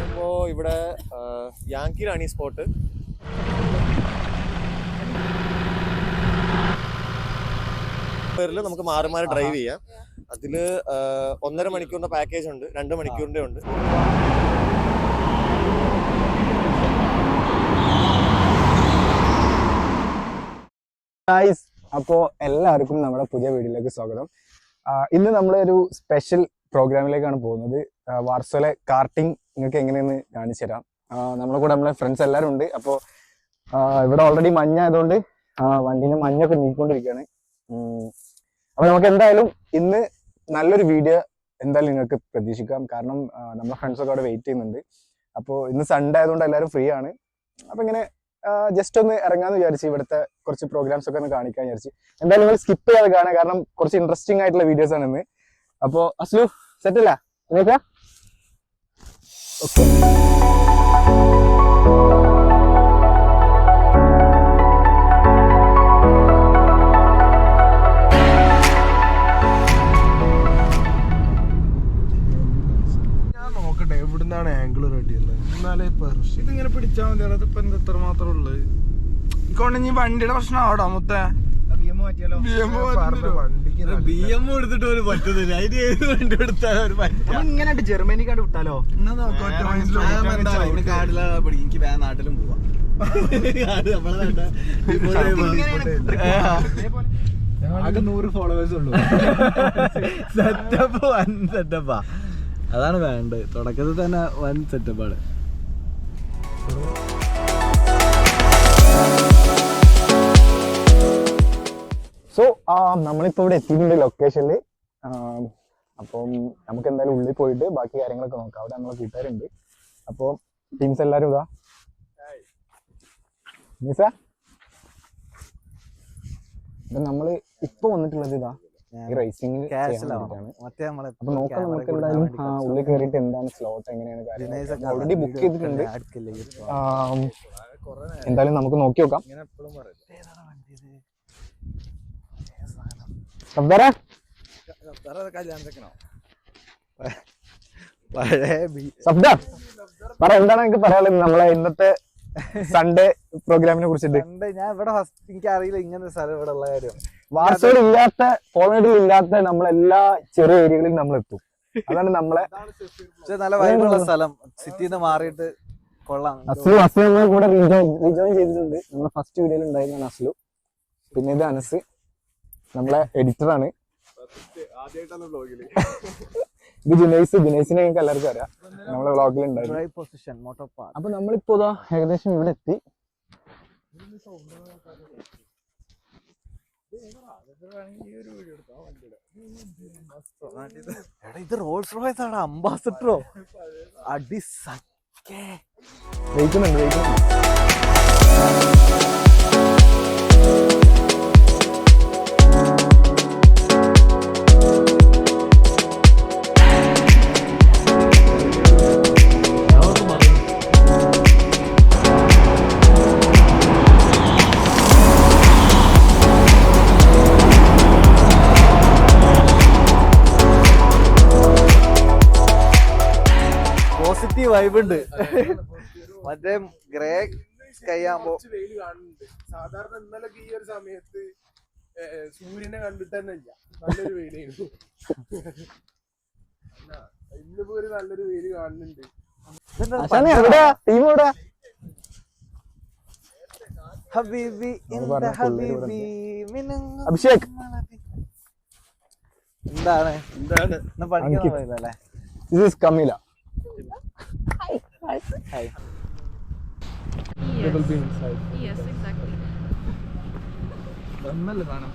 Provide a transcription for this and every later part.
അപ്പോൾ ഇവിടെ യാങ്കിയിലാണ് ഈ സ്പോട്ട്. പേരിൽ നമുക്ക് മാറി മാറി ഡ്രൈവ് ചെയ്യാം. അതിൽ 1.5 മണിക്കൂറിന്റെ പാക്കേജ് ഉണ്ട്, 2 മണിക്കൂറിന്റെ ഉണ്ട്. അപ്പോൾ എല്ലാവർക്കും നമ്മുടെ പുതിയ വീഡിയോയിലേക്ക് സ്വാഗതം. ഇന്ന് നമ്മളൊരു സ്പെഷ്യൽ പ്രോഗ്രാമിലേക്കാണ് പോകുന്നത്. വാർസോയിലെ കാർട്ടിംഗ് നിങ്ങൾക്ക് എങ്ങനെയെന്ന് കാണിച്ചു തരാം. നമ്മളെ കൂടെ നമ്മളെ ഫ്രണ്ട്സ് എല്ലാവരും ഉണ്ട്. അപ്പോൾ ഇവിടെ ഓൾറെഡി മഞ്ഞ ആയതുകൊണ്ട് വണ്ടീനെ മഞ്ഞൊക്കെ നീക്കിക്കൊണ്ടിരിക്കുകയാണ്. അപ്പോൾ നമുക്ക് എന്തായാലും ഇന്ന് നല്ലൊരു വീഡിയോ എന്തായാലും നിങ്ങൾക്ക് പ്രതീക്ഷിക്കാം. കാരണം നമ്മളെ ഫ്രണ്ട്സൊക്കെ അവിടെ വെയിറ്റ് ചെയ്യുന്നുണ്ട്. അപ്പോൾ ഇന്ന് സൺഡേ ആയതുകൊണ്ട് എല്ലാവരും ഫ്രീ ആണ്. അപ്പോൾ ഇങ്ങനെ ജസ്റ്റ് ഒന്ന് ഇറങ്ങാന്ന് വിചാരിച്ചു, ഇവിടുത്തെ കുറച്ച് പ്രോഗ്രാംസ് ഒക്കെ ഒന്ന് കാണിക്കാൻ വിചാരിച്ചു. എന്തായാലും നിങ്ങൾ സ്കിപ്പ് ചെയ്യാതെ കാണാം, കാരണം കുറച്ച് ഇൻട്രസ്റ്റിംഗ് ആയിട്ടുള്ള വീഡിയോസ് ആണ് ഇന്ന്. അപ്പോൾ അസ്ലു സെറ്റ് അല്ല ഓക്കെ. എവിടുന്നാണ് ആംഗിൾ റെഡി ഉള്ളത്? എന്നാലേ ഇതിങ്ങനെ പിടിച്ചാൽ മതി. അതിപ്പോ എന്താ എത്ര മാത്രമേ ഉള്ളു കൊണ്ട് ഈ വണ്ടിയുടെ പ്രശ്നം ആവടാ മൊത്തം. ഇങ്ങനെ ജർമ്മനിക്കാട് വിട്ടാലോ? എനിക്ക് വേറെ നാട്ടിലും പോവാം. ആകെ 100 ഫോളോവേഴ്സ് ഉള്ളൂ. സെറ്റപ്പ് വൻ സെറ്റപ്പാ, അതാണ് വേണ്ടത്. തുടക്കത്തിൽ തന്നെ വൻ സെറ്റപ്പാണ്. സോ നമ്മളിപ്പോൾ ഇവിടെ എത്തിയിട്ടുണ്ട് ലൊക്കേഷനിൽ. അപ്പം നമുക്ക് എന്തായാലും ഉള്ളിൽ പോയിട്ട് ബാക്കി കാര്യങ്ങളൊക്കെ നോക്കാം. അവിടെ നമ്മളെ കൂട്ടുകാരുണ്ട്. അപ്പോൾ ടീംസ് എല്ലാവരും ഇതാ. നിസ, ഇപ്പം നമ്മൾ ഇപ്പോൾ വന്നിട്ടുള്ളത് ഇതാ ഈ റേസിംഗ്. അപ്പൊ നോക്കാം നമുക്ക് എന്തായാലും ഉള്ളിൽ കയറിയിട്ട് എന്താണ് സ്ലോട്ട്, എങ്ങനെയാണ് കാര്യം. ഓൾറെഡി ബുക്ക് ചെയ്തിട്ടുണ്ട്. എന്തായാലും നമുക്ക് നോക്കി നോക്കാം. പറ, എന്താണ് എനിക്ക് പറയാനുള്ളത് നമ്മളെ ഇന്നത്തെ സൺഡേ പ്രോഗ്രാമിനെ കുറിച്ചിട്ട്? ഞാൻ ഇവിടെ എനിക്ക് അറിയില്ല ഇങ്ങനത്തെ സ്ഥലം ഇവിടെ ഉള്ള കാര്യം. വാർസോയിൽ ഇല്ലാത്ത, ഫോർവേഡിൽ ഇല്ലാത്ത നമ്മളെല്ലാ ചെറിയ ഏരിയകളിലും നമ്മൾ എത്തും. അതാണ് നമ്മളെ നല്ല വൈബുള്ള സ്ഥലം. സിറ്റിന്ന് മാറിയിട്ട് കൊള്ളാം. അസ്ലു നമ്മളെ കൂടെ റിജോയിൻ ചെയ്തിട്ടുണ്ട്. നമ്മളെ ഫസ്റ്റ് വീഡിയോയിൽ ഉണ്ടായിരുന്ന അസ്ലു. പിന്നെ ഇത് അനസ്, നമ്മളെ എഡിറ്ററാണ്. ഇത് ജുനൈസിനെ ഞങ്ങൾക്ക് എല്ലാവർക്കും അറിയാം, നമ്മളെ വ്ളോഗിൽ ഉണ്ടായിരുന്നു. അപ്പൊ നമ്മളിപ്പോ ഏകദേശം ഇവിടെ എത്തി. ഇത് റോൾസ് റോയ്സ് ആണ്, അംബാസഡറോ? അടി വെയിക്കുന്നുണ്ട്. പോസിറ്റീവ് വൈബ് ഉണ്ട്. മറ്റേ ഗ്രേ സ്കൈ ആകുമ്പോ വെയിൽ കാണുന്നുണ്ട്. സാധാരണ ഇന്നലൊക്കെ ഈ ഒരു സമയത്ത് സൂര്യനെ കണ്ടിട്ട് തന്നെ ഇല്ല, നല്ലൊരു വെയിലായിരുന്നു. ഇന്നിപ്പോ ഒരു നല്ലൊരു വെയില് കാണുന്നുണ്ട്. അഭിഷേക് എന്താണ് പഠിക്കാൻ പോയതല്ലേ? This is Camila. Hi. They will be inside. Yes, exactly. നല്ല സാധനം.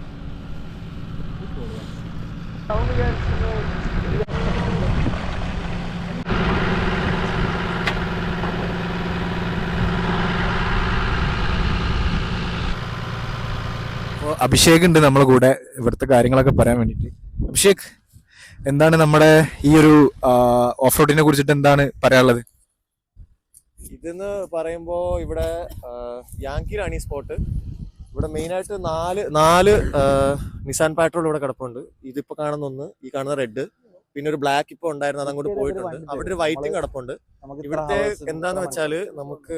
അഭിഷേക് ഉണ്ട് നമ്മളെ കൂടെ ഇവിടുത്തെ കാര്യങ്ങളൊക്കെ പറയാൻ വേണ്ടിട്ട്. അഭിഷേക്, എന്താണ് നമ്മുടെ ഈ ഒരു ഓഫ് റോഡിനെ കുറിച്ചിട്ട് എന്താണ് പറയാനുള്ളത്? ഇതെന്ന് പറയുമ്പോൾ ഇവിടെ യാങ്കിയിലാണ് ഈ സ്പോട്ട്. ഇവിടെ മെയിനായിട്ട് നാല് നിസാൻ പാട്രോൾ ഇവിടെ കിടപ്പുണ്ട്. ഇതിപ്പോൾ കാണുന്ന ഒന്ന്, ഈ കാണുന്ന റെഡ്, പിന്നെ ഒരു ബ്ലാക്ക് ഇപ്പൊ ഉണ്ടായിരുന്നു, അത് അങ്ങോട്ട് പോയിട്ടുണ്ട്. അവിടെ ഒരു വൈറ്റും കിടപ്പുണ്ട്. ഇവിടുത്തെ എന്താന്ന് വെച്ചാല് നമുക്ക്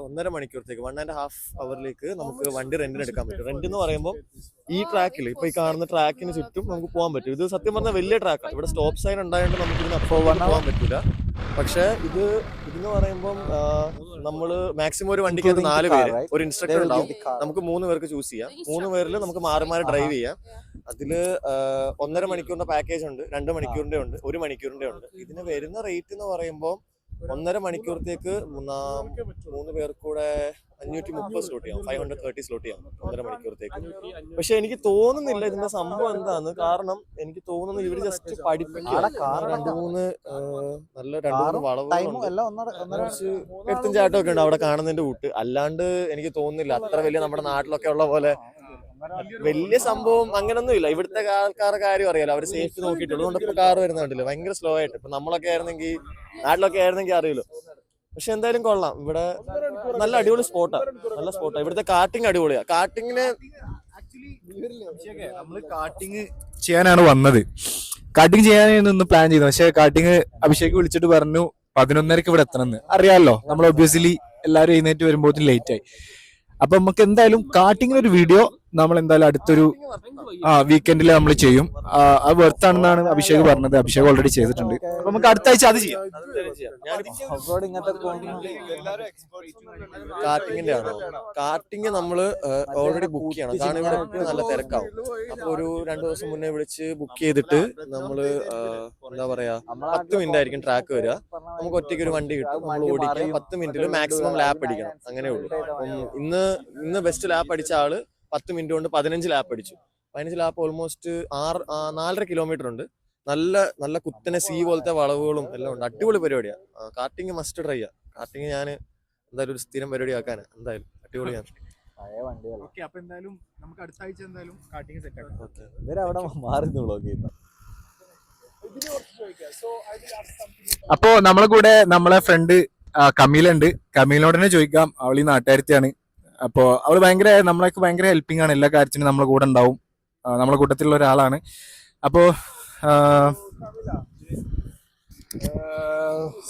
1.5 മണിക്കൂറത്തേക്ക് 1.5 അവറിലേക്ക് നമുക്ക് വണ്ടി റെന്റിന് എടുക്കാൻ പറ്റും. റെന്റ് എന്ന് പറയുമ്പോൾ ഈ ട്രാക്കിൽ ഇപ്പൊ ഈ കാണുന്ന ട്രാക്കിന് ചുറ്റും നമുക്ക് പോകാൻ പറ്റും. ഇത് സത്യം പറഞ്ഞാൽ വലിയ ട്രാക്കാണ്. ഇവിടെ സ്റ്റോപ്പ് സൈൻ ഉണ്ടായതുകൊണ്ട് നമുക്ക് ഇതിന് പോകാൻ പറ്റില്ല. പക്ഷെ ഇതെന്ന് പറയുമ്പം നമ്മള് മാക്സിമം ഒരു വണ്ടിക്കകത്ത് 4 പേര്, ഒരു ഇൻസ്ട്രക്ടർ ഉണ്ടാവും. നമുക്ക് 3 പേർക്ക് ചൂസ് ചെയ്യാം. 3 പേരിൽ നമുക്ക് മാറി മാറി ഡ്രൈവ് ചെയ്യാം. അതില് 1.5 മണിക്കൂറിന്റെ പാക്കേജ് ഉണ്ട്, 2 മണിക്കൂറിന്റെ ഉണ്ട്, 1 മണിക്കൂറിന്റെ ഉണ്ട്. ഇതിന് വരുന്ന റേറ്റ് എന്ന് പറയുമ്പോൾ 1.5 മണിക്കൂറത്തേക്ക് 3 പേർക്ക് കൂടെ 530 സ്ലോട്ട് ചെയ്യാം, 530 സ്ലോട്ട് ചെയ്യാം 1.5 മണിക്കൂറത്തേക്ക്. പക്ഷെ എനിക്ക് തോന്നുന്നില്ല ഇതിന്റെ സംഭവം എന്താന്ന്. കാരണം എനിക്ക് തോന്നുന്നു ഇവര് ജസ്റ്റ് പഠിപ്പിക്കുക. 2-3 വളവുകളുണ്ട്, കുറച്ച് എത്തും ചാട്ടം ഒക്കെ ഉണ്ട് അവിടെ കാണുന്നതിന്റെ കൂട്ട്. അല്ലാണ്ട് എനിക്ക് തോന്നുന്നില്ല അത്ര വലിയ നമ്മുടെ നാട്ടിലൊക്കെ ഉള്ള പോലെ വലിയ സംഭവം അങ്ങനൊന്നും ഇല്ല. ഇവിടുത്തെ ആൾക്കാരുടെ കാര്യം അറിയാലോ, അവര് സേഫ്റ്റി നോക്കിയിട്ടുള്ളൂ. അതുകൊണ്ട് ഇപ്പൊ കാർ വരുന്നുണ്ടല്ലോ ഭയങ്കര സ്ലോ ആയിട്ട്. ഇപ്പൊ നമ്മളൊക്കെ ആയിരുന്നെങ്കിൽ, നാട്ടിലൊക്കെ ആയിരുന്നെങ്കിൽ അറിയില്ലോ. പക്ഷെ എന്തായാലും കൊള്ളാം. ഇവിടെ നല്ല അടിപൊളി സ്പോട്ടാണ്, നല്ല സ്പോട്ടാണ്. ഇവിടുത്തെ കാർട്ടിങ് അടിപൊളിയാ. കാർട്ടിങ്ങിന് നമ്മള് കാർട്ടിങ് ചെയ്യാനാണ് വന്നത്. കാർട്ടിങ് ചെയ്യാനായിരുന്നു പ്ലാൻ ചെയ്തത്. പക്ഷെ കാർട്ടിങ് അഭിഷേക് വിളിച്ചിട്ട് പറഞ്ഞു 11:30 ഇവിടെ എത്തണമെന്ന്. അറിയാമല്ലോ, നമ്മൾ ഒബ്വിയസ്ലി എല്ലാവരും എഴുന്നേറ്റ് വരുമ്പോൾ ലേറ്റ് ആയി. അപ്പൊ നമുക്ക് എന്തായാലും കാർട്ടിങ്ങിന് ഒരു വീഡിയോ നമ്മൾ എന്തായാലും അടുത്തൊരു വീക്കെൻഡിൽ നമ്മൾ ചെയ്യും. അത് വെർത്താണെന്നാണ് അഭിഷേക് പറഞ്ഞത്. അഭിഷേക് ഓൾറെഡി ചെയ്തിട്ടുണ്ട്. അപ്പൊ നമുക്ക് അടുത്ത ആഴ്ച അത് ചെയ്യാം. കാർട്ടിങ്ങിന്റെ ആണോ? കാർട്ടിങ് നമ്മള് ഓൾറെഡി ബുക്ക് ചെയ്യണം. കാരണം ഇവിടെ നല്ല തിരക്കാവും. അപ്പൊ ഒരു 2 ദിവസം മുന്നേ വിളിച്ച് ബുക്ക് ചെയ്തിട്ട് നമ്മള് എന്താ പറയാ 10 മിനിറ്റ് ആയിരിക്കും ട്രാക്ക് വരിക. നമുക്ക് ഒറ്റയ്ക്ക് ഒരു വണ്ടി കിട്ടും, നമ്മൾ ഓടിക്കാം. 10 മിനിറ്റിൽ മാക്സിമം ലാപ്പ് അടിക്കണം, അങ്ങനെ ഉള്ളൂ. ഇന്ന് ബെസ്റ്റ് ലാപ്പ് അടിച്ച ആള് 10 മിനിറ്റ് കൊണ്ട് 15 ലാപ്പ് അടിച്ചു. 15 ലാപ്പ് ഓൾമോസ്റ്റ് 4.5 കിലോമീറ്റർ ഉണ്ട്. നല്ല കുത്തനെ സീ പോലത്തെ വളവുകളും എല്ലാം ഉണ്ട്. അടിപൊളി പരിപാടിയാണ്. കാർട്ടിങ് മസ്റ്റ് ട്രൈ ചെയ്യാം. കാർട്ടിങ് ഞാൻ എന്തായാലും ഒരു സ്ഥിരം പരിപാടി ആക്കാനാ. എന്തായാലും അടിപൊളിയാണ്. അപ്പൊ എന്തായാലും നമുക്ക് അടുത്ത ആഴ്ച എന്തായാലും കാർട്ടിങ് സെറ്റ് ആക്കാം. അപ്പോ നമ്മളെ കൂടെ നമ്മളെ ഫ്രണ്ട് കമീലുണ്ട്. കമീലിനോട് തന്നെ ചോദിക്കാം. അവൾ ഈ നാട്ടുകാരത്തിയാണ്. അപ്പോ അവള് നമ്മളൊക്കെ ഭയങ്കര ഹെൽപ്പിംഗ് ആണ്. എല്ലാ കാര്യത്തിനും നമ്മളെ കൂടെ ഉണ്ടാവും. നമ്മളെ കൂട്ടത്തിലുള്ള ഒരാളാണ്. അപ്പോ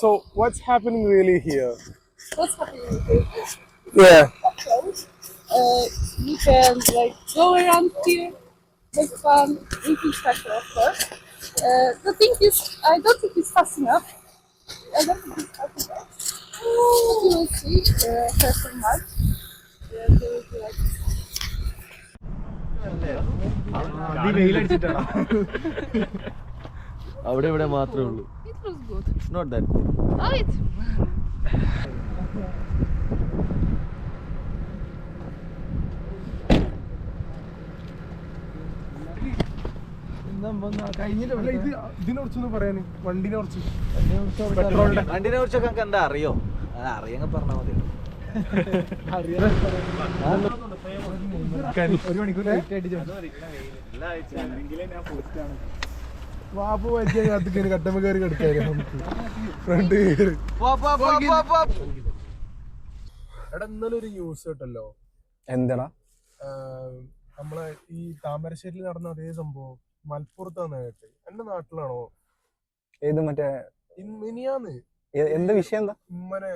So what's happening really here? What's happening here? Yeah. You can like go around here, make fun, eating special of course. The thing is, I don't think it's fast enough. I don't think it's fast enough. But you will see, first of March, there will be like അവിടെ ഇവിടെ മാത്രമേ ഉള്ളൂ. it was good. Not that good. Oh, it's ഇതിനെ കുറിച്ചൊന്ന് പറയാന്, വണ്ടിനെ കുറിച്ച്. വണ്ടിനെ കുറിച്ചൊക്കെ എന്താ അറിയോ? അറിയാൻ പറഞ്ഞാൽ മതി. ഒരു മണിക്കൂർ വാപ്പ് വെച്ചാൽ കാത്തിക്കാന് കട്ടമ്മ കയറി കിടക്കാറ് നമുക്ക് ഫ്രണ്ട് കയറി. എടാ ഇന്നലെ ഒരു ന്യൂസ് കേട്ടല്ലോ. എന്താടാ? നമ്മളെ ഈ താമരശ്ശേരിയിൽ നടന്ന അതേ സംഭവം മലപ്പുറത്താന്ന് കേട്ടെ. എന്റെ നാട്ടിലാണോ? ഏത് മറ്റേ മിനിയാന്ന് എന്താ വിഷയം എന്താ? ഉമ്മനെ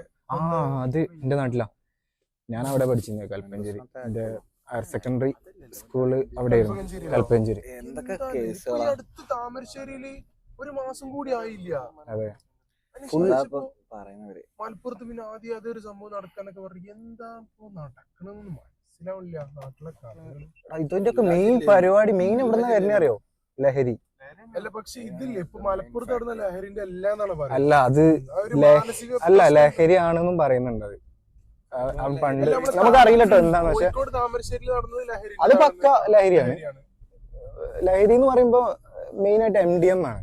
അത് എന്റെ നാട്ടിലാ. ഞാൻ അവിടെ പഠിച്ചിരുന്നു, കൽപ്പഞ്ചേരി. എന്റെ ഹയർ സെക്കൻഡറി സ്കൂള് അവിടെയായിരുന്നു, കൽപ്പഞ്ചേരി. എന്തൊക്കെ അടുത്ത് താമരശ്ശേരിയില് 1 മാസം കൂടി ആയില്ല. അതെ, മലപ്പുറത്ത് പിന്നെ ആദ്യം അതൊരു സംഭവം നടക്കാനൊക്കെ പറഞ്ഞു. എന്താ നടക്കണമെന്ന് മനസ്സിലാവില്ല നാട്ടിലൊക്കെ. ഇതിന്റെ ഒക്കെ മെയിൻ പരിപാടി മെയിൻ എവിടുന്ന വരുന്നേ അറിയോ? ലഹരി. അല്ല, പക്ഷെ ഇതില്ലേ ഇപ്പൊ മലപ്പുറത്ത് നടന്ന ലഹരിന്റെ എല്ലാം പറയുന്നത്. അല്ല, അത് അല്ല ലഹരി ആണെന്നും പറയുന്നുണ്ട്. അത് പണ്ട് നമുക്കറിയില്ല കേട്ടോ എന്താന്ന്. പക്ഷെ താമരശ്ശേരിയിൽ നടന്നത് ലഹരി, അത് പക്ക ലഹരിയാണ്. ലഹരി എന്ന് പറയുമ്പോ മെയിൻ ആയിട്ട് MDM ആണ്.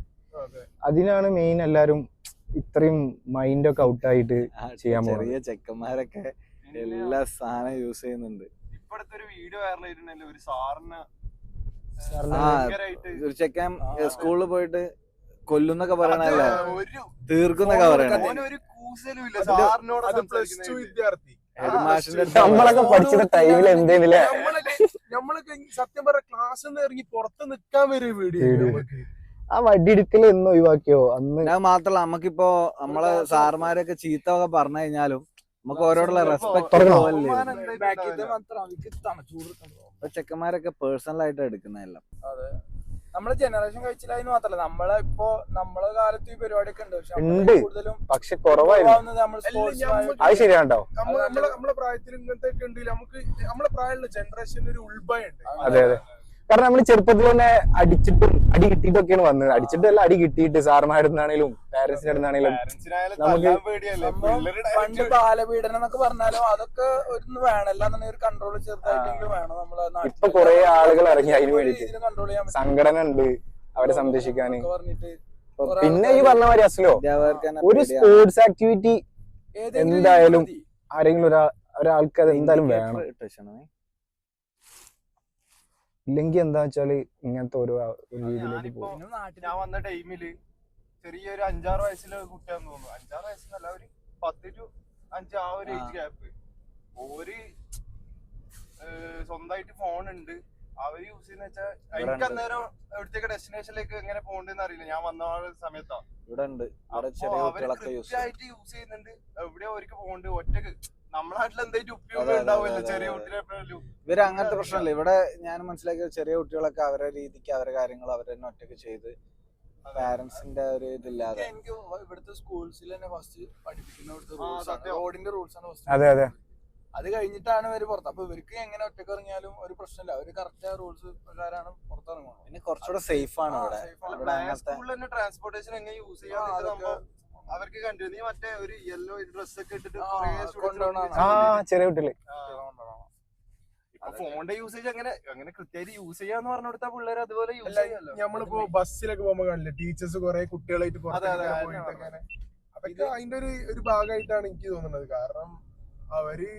അതിനാണ് മെയിൻ എല്ലാരും ഇത്രയും മൈൻഡൊക്കെ ഔട്ടായിട്ട് ചെയ്യാൻ പോകുന്നത്. ചെറിയ ചെക്കന്മാരൊക്കെ എല്ലാ സാധനം യൂസ് ചെയ്യുന്നുണ്ട്. ഇപ്പോഴത്തെ ഒരു വീഡിയോ വൈറൽ ആയിട്ടുണ്ടല്ലോ, ഒരു സാറിന് ഒരു ചെക്കൻ സ്കൂളിൽ പോയിട്ട് കൊല്ലുന്നൊക്കെ പറയണല്ലേ, തീർക്കുന്നൊക്കെ പറയണേ. നമ്മളൊക്കെ പഠിച്ചിട്ട് ടൈമിൽ എന്തേന്നില്ലേ, നമ്മളൊക്കെ സത്യം പറഞ്ഞ ക്ലാസ്സിൽ നിന്ന് ഇറങ്ങി പുറത്ത് നിക്കാൻ വരും വീഡിയോ. ആ വടി എടുക്കല് എന്ന് ഒഴിവാക്കിയോ അന്ന്? അത് മാത്രല്ല നമുക്കിപ്പോ നമ്മളെ സാറുമാരൊക്കെ ചീത്ത ഒക്കെ പറഞ്ഞു കഴിഞ്ഞാലും നമുക്ക് ഓരോടുള്ള റെസ്പെക്ട് ഇപ്പൊ ചെക്കന്മാരൊക്കെ പേഴ്സണൽ ആയിട്ട് എടുക്കുന്നതെല്ലാം. അതെ, നമ്മളെ ജനറേഷൻ കഴിച്ചില്ലാന്ന് മാത്രല്ല, നമ്മളെ കാലത്ത് ഈ പരിപാടിയൊക്കെ ഉണ്ട്. ഉണ്ട്, പക്ഷെ കുറവായിരുന്നു. അത് ശരിയാണ്ടോ? നമ്മളെ പ്രായത്തിൽ ഇങ്ങനത്തെ ഒക്കെ ഉണ്ടെങ്കിൽ നമുക്ക് നമ്മളെ പ്രായമുള്ള ജനറേഷന് ഒരു ഉൾഭയുണ്ട്. അതെ അതെ, കാരണം നമ്മള് ചെറുപ്പത്തിൽ തന്നെ അടിച്ചിട്ടും അടി കിട്ടിയിട്ടൊക്കെയാണ് വന്നത്. അടിച്ചിട്ടല്ല, അടി കിട്ടിയിട്ട് സാറുമാരുന്നാണേലും പാരന്റ്സിന്റെ അടുത്താണേലും നമുക്ക് പണ്ട് ബാലപീഡനം എന്നൊക്കെ പറഞ്ഞാലും അതൊക്കെ ഒന്ന് വേണം, എല്ലാം ഒരു കൺട്രോൾ ചെറുതായിട്ടെങ്കിലും വേണം. നമ്മളെ ഇപ്പൊ കുറെ ആളുകൾ ഇറങ്ങി അതിന് വേണ്ടിട്ട്. കൺട്രോൾ ചെയ്യാൻ സംഘടന ഉണ്ട് അവരെ സംരക്ഷിക്കാന്. പിന്നെ ഈ പറഞ്ഞ മാതിരി അസ്ലോ, ഒരു സ്പോർട്സ് ആക്ടിവിറ്റി എന്തായാലും ആരെങ്കിലും ഒരാൾക്ക് അത് എന്തായാലും വേണം. ഇല്ലെങ്കിൽ എന്താ വെച്ചാല് ഇങ്ങനത്തെ ഓരോ രീതിയിലേക്ക് പോകും. ഞാൻ വന്ന ടൈമില് ചെറിയൊരു 5-6 വയസ്സിലെ കുട്ടിയാന്ന് തോന്നുന്നു. 5-6 വയസ്സല്ല, ഒരു 10 to 5 ആ ഒരു ഏജ് ഗ്യാപ്പ്. ഓര് സ്വന്തമായിട്ട് ഫോൺ ഉണ്ട്, അവര് യൂസ് ചെയ്യുന്ന വെച്ചാൽ എനിക്ക് അന്നേരം എവിടത്തേക്ക് ഡെസ്റ്റിനേഷനിലേക്ക് എങ്ങനെ പോകണ്ടെന്ന് അറിയില്ല. ഞാൻ വന്ന സമയത്താ ഇവിടെ ഉണ്ട്, കൃത്യമായിട്ട് യൂസ് ചെയ്യുന്നുണ്ട്. എവിടെയോ അവർക്ക് പോകണ്ട് ഒറ്റക്ക്. നമ്മളെ നാട്ടിൽ എന്തായിട്ട് ഉപയോഗം ഉണ്ടാവില്ല ചെറിയ കുട്ടികളെ. ഇവര് അങ്ങനത്തെ പ്രശ്നമല്ല. ഇവിടെ ഞാൻ മനസ്സിലാക്കിയ ചെറിയ കുട്ടികളൊക്കെ അവരുടെ രീതിക്ക് അവരുടെ കാര്യങ്ങൾ അവർ തന്നെ ഒറ്റക്ക് ചെയ്ത് പാരന്റ്സിന്റെ ഒരു ഇതില്ലാതെ. എനിക്ക് ഇവിടുത്തെ സ്കൂൾസിൽ തന്നെ ഫസ്റ്റ് പഠിപ്പിക്കുന്ന റോഡിന്റെ റൂൾസ് ആണ് ഫസ്റ്റ്. അതെ അതെ, അത് കഴിഞ്ഞിട്ടാണ് ഇവര് പുറത്ത്. അപ്പൊ ഇവർക്ക് എങ്ങനെ ഒറ്റക്ക് ഇറങ്ങിയാലും ഒരു പ്രശ്നമില്ല, അവര് കറക്റ്റ് റൂൾസ് പ്രകാരമാണ് പുറത്തിറങ്ങുന്നത്. പിന്നെ കുറച്ചുകൂടെ സേഫ് ആണ് ഇവിടെ. സ്കൂളിൽ തന്നെ ട്രാൻസ്പോർട്ടേഷൻ എങ്ങനെ യൂസ് ചെയ്യാൻ അവർക്ക് കണ്ടു. നീ മറ്റേ ഒരു യെല്ലോ ഡ്രസ് ഒക്കെ ഇട്ടിട്ട് ചെറിയ കുട്ടികള് ഫോണിന്റെ യൂസേജ് അങ്ങനെ കൃത്യമായിട്ട് യൂസ് ചെയ്യാന്ന് പറഞ്ഞു കൊടുത്താൽ പിള്ളേർ അതുപോലെ യൂസ് ചെയ്യാമല്ലോ. നമ്മളിപ്പോ ബസ്സിലൊക്കെ പോകുമ്പോ കാണില്ല, ടീച്ചേഴ്സ് കുറെ കുട്ടികളായിട്ട് അതൊക്കെ അതിന്റെ ഒരു ഭാഗമായിട്ടാണ് എനിക്ക് തോന്നുന്നത്. കാരണം അവര്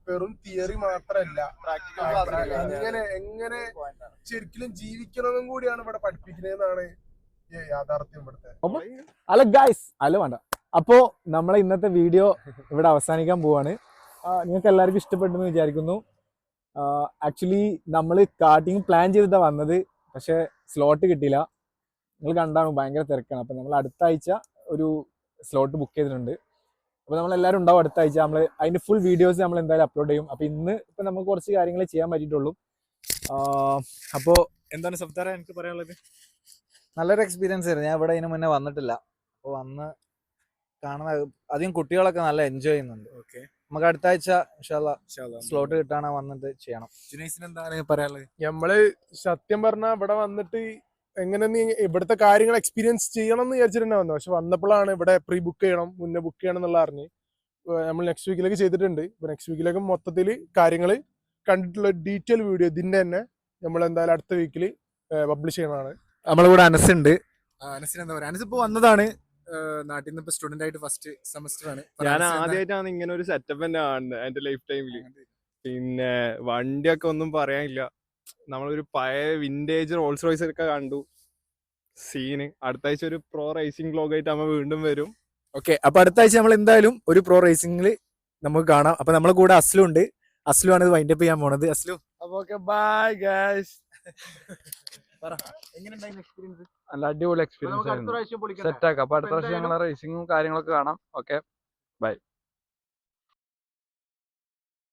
വെറും തിയറി മാത്രല്ല, എങ്ങനെ ശരിക്കും ജീവിക്കണമെന്നും കൂടിയാണ് ഇവിടെ പഠിപ്പിക്കുന്നതെന്നാണ് യാഥാർത്ഥ്യം ഇവിടുത്തെ. അല്ല ഗൈസ്, അല്ല വേണ്ട. അപ്പോ നമ്മളെ ഇന്നത്തെ വീഡിയോ ഇവിടെ അവസാനിക്കാൻ പോവാണ്. നിങ്ങൾക്ക് എല്ലാവർക്കും ഇഷ്ടപ്പെട്ടെന്ന് വിചാരിക്കുന്നു. ആക്ച്വലി നമ്മൾ കാർട്ടിങ് പ്ലാൻ ചെയ്തിട്ടാണ് വന്നത്, പക്ഷെ സ്ലോട്ട് കിട്ടിയില്ല. നിങ്ങൾ കണ്ടാണ് ഭയങ്കര തിരക്കാണ്. അപ്പം നമ്മൾ അടുത്ത ആഴ്ച ഒരു സ്ലോട്ട് ബുക്ക് ചെയ്തിട്ടുണ്ട്. അപ്പോൾ നമ്മളെല്ലാവരും ഉണ്ടാവും അടുത്ത ആഴ്ച. നമ്മൾ അതിൻ്റെ ഫുൾ വീഡിയോസ് നമ്മൾ എന്തായാലും അപ്ലോഡ് ചെയ്യും. അപ്പോൾ ഇന്ന് ഇപ്പം നമുക്ക് കുറച്ച് കാര്യങ്ങൾ ചെയ്യാൻ പറ്റിയിട്ടുള്ളൂ. അപ്പോൾ എന്താണ് സഫ്താര എനിക്ക് പറയാനുള്ളത്? നല്ലൊരു എക്സ്പീരിയൻസ് ആയിരുന്നു. ഞാൻ ഇവിടെ ഇതിന് മുന്നേ വന്നിട്ടില്ല. അപ്പോൾ വന്ന് കാണുന്ന അധികം കുട്ടികളൊക്കെ നല്ല എൻജോയ് ചെയ്യുന്നുണ്ട്. ഓക്കെ, നമുക്ക് അടുത്ത ആഴ്ച സ്ലോട്ട് കിട്ടാണ് വന്നിട്ട് ചെയ്യണം. ജുനൈസിന് എന്താണ് പറയാനുള്ളത്? നമ്മള് സത്യം പറഞ്ഞാൽ ഇവിടെ വന്നിട്ട് എങ്ങനെ ഇവിടുത്തെ കാര്യങ്ങൾ എക്സ്പീരിയൻസ് ചെയ്യണം എന്ന് വിചാരിച്ചിട്ട് തന്നെ വന്നത്. പക്ഷെ വന്നപ്പോഴാണ് ഇവിടെ പ്രീ ബുക്ക് ചെയ്യണം, മുന്നേ ബുക്ക് ചെയ്യണം എന്നുള്ള അറിഞ്ഞ് നമ്മൾ നെക്സ്റ്റ് വീക്കിലേക്ക് ചെയ്തിട്ടുണ്ട്. ഇപ്പൊ നെക്സ്റ്റ് വീക്കിലേക്ക് മൊത്തത്തിൽ കാര്യങ്ങൾ കണ്ടിട്ടുള്ള ഡീറ്റെയിൽ വീഡിയോ ഇതിന്റെ തന്നെ നമ്മൾ എന്തായാലും അടുത്ത വീക്കിൽ പബ്ലിഷ് ചെയ്യണതാണ്. നമ്മളിവിടെ അനസുണ്ട്. അനസിന് എന്താ പറയുക? അനസ് ഇപ്പോൾ വന്നതാണ് നാട്ടിൽ നിന്ന്. ഇപ്പൊ സ്റ്റുഡന്റ് ആയിട്ട് ഫസ്റ്റ് സെമസ്റ്റർ ആണ്. ഞാൻ ആദ്യമായിട്ടാണ് ഇങ്ങനെ ഒരു സെറ്റപ്പ് തന്നെ കാണുന്നത് എന്റെ ലൈഫ് ടൈമിൽ. പിന്നെ വണ്ടിയൊക്കെ ഒന്നും പറയാനില്ല. നമ്മളൊരു പഴയ വിന്റേജ് റോൾസ് റോയ്സ് ഒക്കെ കണ്ടു. സീന്. അടുത്ത ആഴ്ച ഒരു പ്രോ റേസിംഗ് വ്ലോഗ് ആയിട്ട് നമ്മൾ വീണ്ടും വരും. ഓക്കെ, അപ്പൊ അടുത്ത ആഴ്ച നമ്മൾ എന്തായാലും ഒരു പ്രോ റേസിംഗിൽ നമുക്ക് കാണാം. അപ്പൊ നമ്മളെ കൂടെ അസ്ലു ഉണ്ട്. അസ്ലു ആണ് ഇത് വൈൻഡപ്പ് ചെയ്യാൻ പോണത്. Aslu, okay, bye guys. നല്ല അടിപൊളി എക്സ്പീരിയൻസ് ആയിരുന്നു. സെറ്റ് ആക്കാം. അപ്പൊ അടുത്ത പ്രാവശ്യം ഞങ്ങളെ റേസിംഗും കാര്യങ്ങളൊക്കെ കാണാം. Okay, by.